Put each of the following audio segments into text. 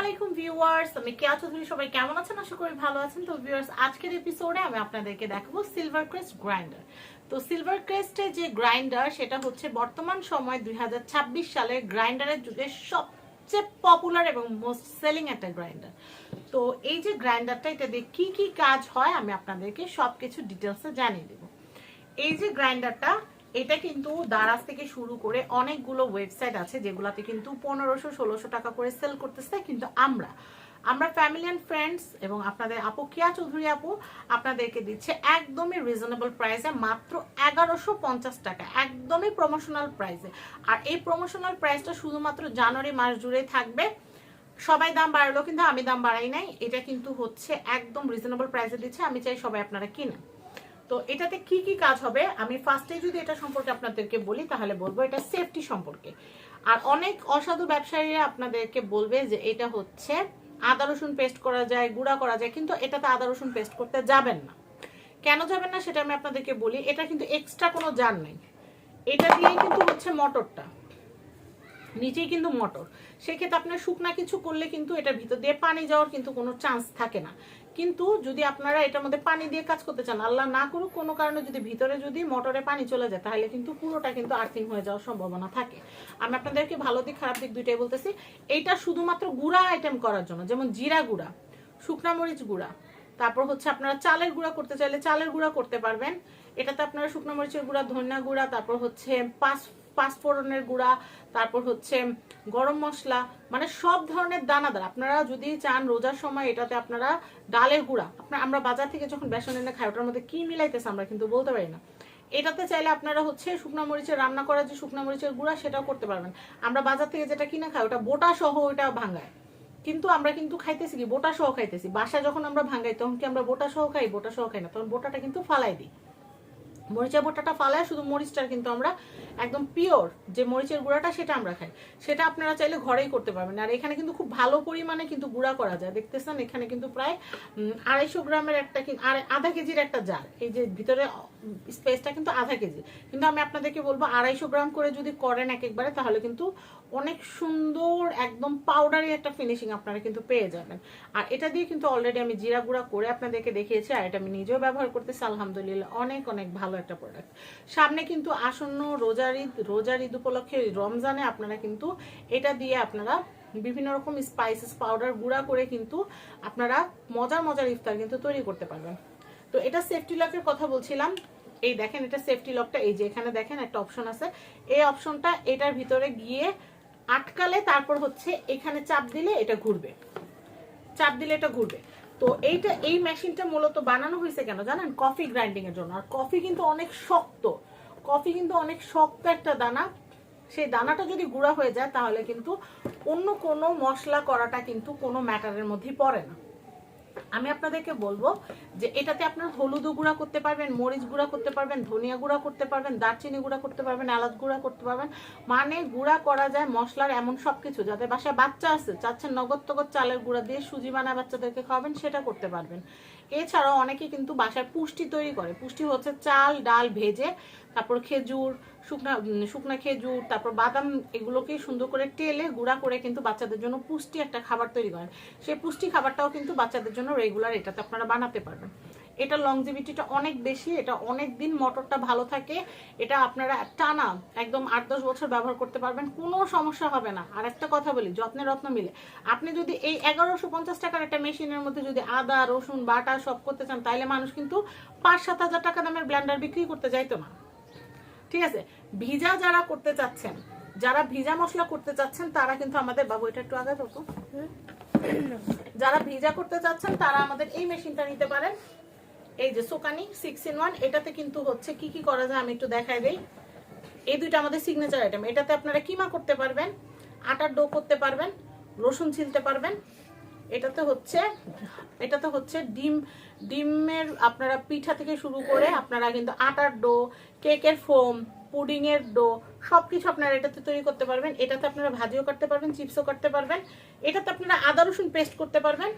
আলাইকুম ভিউয়ার্স, আমি কেয়া চৌধুরী। সবাই কেমন আছেন? আশা করি ভালো আছেন। তো ভিউয়ার্স, আজকের এপিসোডে আমি আপনাদেরকে দেখাবো সিলভার ক্রেস্ট গ্রাইন্ডার। তো সিলভার ক্রেস্টের যে গ্রাইন্ডার, সেটা হচ্ছে বর্তমান সময় 2026 সালের গ্রাইন্ডারের যুগে সবচেয়ে পপুলার এবং মোস্ট সেলিং একটা গ্রাইন্ডার। তো এই যে গ্রাইন্ডারটা, এটা দিয়ে কি কি কাজ হয় আমি আপনাদেরকে সবকিছু ডিটেলসে জানিয়ে দেবো। এই যে গ্রাইন্ডারটা, এটা কিন্তু দারাজ থেকে শুরু করে অনেকগুলো ওয়েবসাইট আছে যেগুলোতে কিন্তু 1500-1600 টাকা করে সেল করতেছে, কিন্তু আমরা ফ্যামিলি অ্যান্ড ফ্রেন্ডস এবং আপনাদের আপু কেয়া চৌধুরী আপু আপনাদেরকে দিচ্ছে একদমই রিজনেবল প্রাইসে, মাত্র 1150 টাকা, একদমই প্রমোশনাল প্রাইসে। আর এই প্রমোশনাল প্রাইসটা শুধুমাত্র জানুয়ারি মাস জুড়েই থাকবে। সবাই দাম বাড়ালো, কিন্তু আমি দাম বাড়াই নাই। এটা কিন্তু হচ্ছে একদম রিজনেবল প্রাইসে দিচ্ছে, আমি চাই সবাই আপনারা কিনেন। তো এটাতে কি কি কাজ হবে, আমি ফার্স্টে যদি এটা সম্পর্কে আপনাদেরকে বলি তাহলে বলবো এটা সেফটি সম্পর্কে। আর অনেক অসাধু ব্যবসায়ীরা আপনাদেরকে বলবে যে এটা হচ্ছে আদা রসুন পেস্ট করা যায়, গুঁড়া করা যায়, কিন্তু এটাতে আদা রসুন পেস্ট করতে যাবেন না। কেন যাবেন না সেটা আমি আপনাদেরকে বলি। এটা কিন্তু এক্সট্রা কোনো জার নেই, এটা দিয়েই কিন্তু হচ্ছে মোটরটা, নিচেই কিন্তু মোটর। সেক্ষেত্রে আপনার শুকনা কিছু করলে কিন্তু এটার ভিতর দিয়ে পানি যাওয়ার কিন্তু কোনো চান্স থাকে না। কিন্তু যদি আপনারা এটার মধ্যে পানি দিয়ে কাজ করতে চান, আল্লাহ না করুক কোনো কারণে যদি ভিতরে যদি মোটরে পানি চলে যায়, তাহলে কিন্তু পুরোটা কিন্তু আর্থিং হয়ে যাওয়ার সম্ভাবনা থাকে। আমি আপনাদেরকে ভালো দিক খারাপ দিক দুইটাই বলতেছি। এইটা শুধুমাত্র গুঁড়া আইটেম করার জন্য, যেমন জিরা গুঁড়া, শুকনা মরিচ গুঁড়া, তারপর হচ্ছে আপনারা চালের গুঁড়া করতে চাইলে চালের গুঁড়া করতে পারবেন। এটাতে আপনারা শুকনো মরিচের গুঁড়া, ধনিয়া গুঁড়া, তারপর হচ্ছে পাঁচফোড়নের গুঁড়া, তারপর হচ্ছে গরম মশলা, মানে সব ধরনের দানাদার। আপনারা যদি চান রোজার সময় এটাতে আপনারা ডালের গুঁড়া, আমরা বাজার থেকে যখন বেসন এনে খাই ওটার মধ্যে কি মিলাইতেছে আমরা কিন্তু বলতে পারি না। এটাতে চাইলে আপনারা হচ্ছে শুকনো মরিচের রান্না করার যে শুকনো মরিচের গুঁড়া, সেটাও করতে পারবেন। আমরা বাজার থেকে যেটা কিনে খাই ওটা বোটা সহ, ওটা ভাঙায়, কিন্তু আমরা কিন্তু খাইতেছি কি বোটা সহ খাইতেছি। বাসায় যখন আমরা ভাঙাই তখন কি আমরা বোটা সহ খাই? বোটা সহ খাই না, তখন বোটাটা কিন্তু ফালাই দিই। মরিচের বোটাটা ফালায় শুধু মরিচটা কিন্তু আমরা একদম পিওর যে মরিচের গুঁড়াটা সেটা আমরা খাই। সেটা আপনারা চাইলে ঘরেই করতে পারবেন। আর এখানে কিন্তু খুব ভালো পরিমাণে কিন্তু গুঁড়া করা যায়। দেখতেছেন এখানে কিন্তু প্রায় 250 গ্রামের একটা, আধা কেজির একটা জার। এই যে ভিতরে স্পেসটা কিন্তু আধা কেজি, কিন্তু আমি আপনাদেরকে বলবো 250 গ্রাম করে যদি করেন এক একবারে, তাহলে কিন্তু অনেক সুন্দর একদম পাউডারি একটা ফিনিশিং আপনারা কিন্তু পেয়ে যাবেন। আর এটা দিয়ে কিন্তু অলরেডি আমি জিরা গুঁড়া করে আপনাদেরকে দেখিয়েছি, আর এটা আমি নিজেও ব্যবহার করতেছি, আলহামদুলিল্লাহ অনেক অনেক ভালো একটা প্রোডাক্ট। সামনে কিন্তু আসন্ন রোজার ঈদ উপলক্ষে রমজানে আপনারা কিন্তু এটা দিয়ে আপনারা বিভিন্ন রকম স্পাইসেস পাউডার গুঁড়া করে কিন্তু আপনারা মজার মজার ইফতার কিন্তু তৈরি করতে পারবেন। তো এটা সেফটি লকের কথা বলছিলাম। এই দেখেন, এটা সেফটি লকটা, এই যে এখানে দেখেন একটা অপশন আছে, এই অপশনটা এটার ভিতরে গিয়ে আটকালে তারপর হচ্ছে এখানে চাপ দিলে এটা ঘুরবে, চাপ দিলে এটা ঘুরবে। তো এই মেশিনটা মূলত বানানো হয়েছে কেন জানেন? কফি গ্রাইন্ডিং এর জন্য। আর কফি কিন্তু অনেক শক্ত, কফি কিন্তু অনেক শক্ত একটা দানা। সেই দানাটা যদি গুঁড়া হয়ে যায় তাহলে কিন্তু অন্য কোনো মশলা করাটা কিন্তু কোনো ম্যাটারের মধ্যে পড়ে না। আমি আপনাদেরকে বলবো যে এটাতে আপনার হলুদ গুঁড়া করতে পারবেন, মরিচ গুঁড়া করতে পারবেন, ধনিয়া গুঁড়া করতে পারবেন, দারচিনি গুঁড়া করতে পারবেন, এলাচ গুঁড়া করতে পারবেন। মানে গুঁড়া করা যায় মশলার এমন সবকিছু। যাদের বাসায় বাচ্চা আছে, চাচ্ছেন নগদ তগদ চালের গুঁড়া দিয়ে সুজি বানায় বাচ্চাদেরকে খাওয়াবেন, সেটা করতে পারবেন। এছাড়াও অনেকে কিন্তু বাসায় পুষ্টি তৈরি করে। পুষ্টি হচ্ছে চাল ডাল ভেজে, তারপর খেজুর, শুকনা খেজুর, তারপর বাদাম, এগুলোকে সুন্দর করে টেলে গুঁড়া করে কিন্তু বাচ্চাদের জন্য পুষ্টি একটা খাবার তৈরি করেন। সেই পুষ্টি খাবারটাও কিন্তু বাচ্চাদের জন্য রেগুলার এটাতে আপনারা বানাতে পারবেন। এটা লংজিভিটিটা অনেক বেশি, এটা অনেক দিন মোটরটা ভালো থাকে। এটা আপনারা টানা একদম 8-10 বছর ব্যবহার করতে পারবেন, কোনো সমস্যা হবে না। আর একটা কথা বলি, যত্নে রত্ন মিলে। আপনি যদি এই 1150 টাকার একটা মেশিনের মধ্যে যদি আদা রসুন বাটা সব করতে চান, তাইলে মানুষ কিন্তু 5-7 হাজার টাকা দামের ব্লেন্ডার বিক্রি করতে যাইতো না। ঠিক আছে, ভিজা যারা করতে চাচ্ছেন, যারা ভিজা মশলা করতে চাচ্ছেন, তারা কিন্তু আমাদের, বাবু এটা একটু আগে তো, যারা ভিজা করতে চাচ্ছেন তারা আমাদের এই মেশিনটা নিতে পারেন। এই যে সোকানি 6-in-1, এটাতে কিন্তু হচ্ছে কি কি করা যায় আমি একটু দেখাই দেই। এই দুইটা আমাদের সিগনেচার আইটেম। এটাতে আপনারা কিমা করতে পারবেন, আটার ডো করতে পারবেন, রসুন ছিলতে পারবেন। এটাতে হচ্ছে ডিমের আপনারা পিঠা থেকে শুরু করে আপনারা কিন্তু আটার ডো, কেকের ফোম, পুডিং এর ডো, সবকিছু আপনারা এটাতে তৈরি করতে পারবেন। এটাতে আপনারা ভাজিও করতে পারবেন, চিপসও করতে পারবেন। এটাতে আপনারা আদা রসুন পেস্ট করতে পারবেন।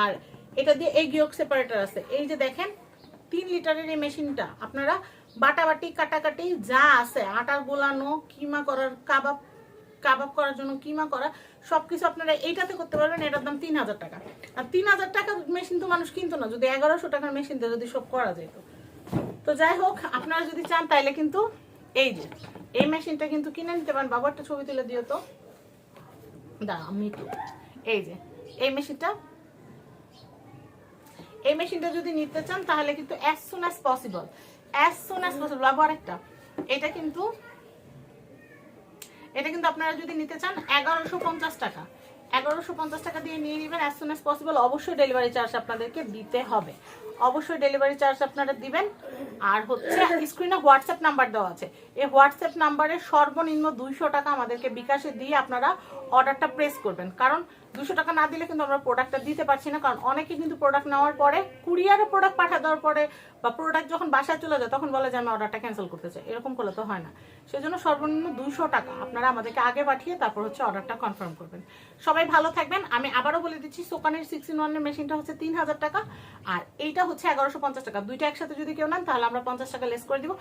আর এটা দিয়ে এগ ইয়ক সেপারেটর আছে। এই যে দেখেন 3 লিটারের এই মেশিনটা, আপনারা বাটাবাটি কাটাকাটি যা আছে, আটার গোলানো, কিমা করার, কাবাব কাবাব করার জন্য, কিমা করা, সবকিছু আপনারা এইটাতে করতে পারবেন। এটার দাম 3000 টাকা। আর 3000 টাকার মেশিন তো মানুষ কিনতো না, যদি 1100 টাকার মেশিন দিয়ে যদি সব করা যেত। তো যাই হোক, আপনারা যদি চান তাইলে কিন্তু এই যে এই মেশিনটা কিন্তু কিনে নিতে পারেন। বাবা একটা ছবি তুলে দিও তো, দাঁড়া আমি একটু, এই যে এই মেশিনটা যদি নিতে চান তাহলে কিন্তু as soon as possible বাবা আরেকটা, এটা কিন্তু আপনারা যদি নিতে চান 1150 টাকা, 1150 টাকা দিয়ে নিয়ে নেবেন as soon as possible। অবশ্যই ডেলিভারি চার্জ আপনাদেরকে দিতে হবে, অবশ্যই ডেলিভারি চার্জ আপনারা দিবেন। আর হচ্ছে স্ক্রিনে হোয়াটসঅ্যাপ নাম্বার দেওয়া আছে, এই হোয়াটসঅ্যাপ নাম্বারে সর্বনিম্ন 200 টাকা আমাদেরকে বিকাশে দিয়ে আপনারা অর্ডারটা প্রেস করবেন। কারণ 200 টাকা না দিলে কিন্তু আমরা প্রোডাক্টটা দিতে পারছি না। কারণ অনেকে কিন্তু প্রোডাক্ট নেওয়ার পরে কুরিয়ারে প্রোডাক্ট পাঠা দেওয়ার পরে বা প্রোডাক্ট যখন বাসায় চলে যায় তখন বলে যে আমি অর্ডারটা ক্যান্সেল করতে চাই, এরকম করলে তো হয় না। সেজন্য সর্বনিম্ন 200 টাকা আপনারা আমাদেরকে আগে পাঠিয়ে তারপর হচ্ছে অর্ডারটা কনফার্ম করবেন। সবাই ভালো থাকবেন। আমি আবারও বলে দিচ্ছি, সোকানের 6-in-1 এর মেশিনটা হচ্ছে 3000 টাকা, আর এইটা হচ্ছে 1150 টাকা। দুইটা একসাথে যদি কেউ নেন তাহলে আমরা 50 টাকা লেস করে দিব।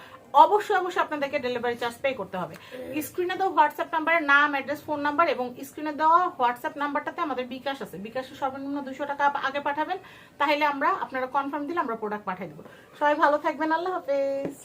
অবশ্যই আপনাদেরকে ডেলিভারি চার্জ পে করতে হবে। স্ক্রিনে দেওয়া হোয়াটসঅ্যাপ নাম্বারে নাম, অ্যাড্রেস, ফোন নাম্বার এবং স্ক্রিনে দেওয়া হোয়াটসঅ্যাপ নাম্বারটাতে আমাদের বিকাশ আছে, বিকাশে সর্বনিম্ন 200 টাকা আগে পাঠাবেন, তাহলে আপনারা কনফার্ম দিলে আমরা প্রোডাক্ট পাঠিয়ে দেবো। সবাই ভালো থাকবেন, আল্লাহ হাফেজ।